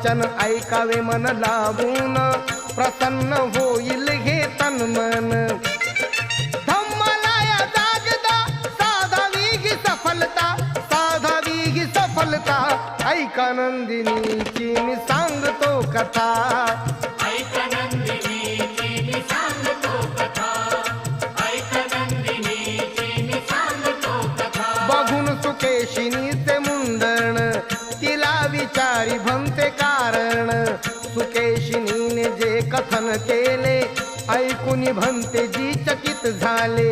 वाचन ऐकावे मन लावून, प्रसन्न होईल हे तन मन. धम्माला या जागदा साधावी ही सफलता, साधावी ही सफलता. ऐका नंदिनीची मी सांगतो कथा, बघून सुकेशिनीचे मुंडण, तिला विचारी भंते कारण. सुकेशिनीने जे कथन केले, ऐकून भंतेजी चकित झाले.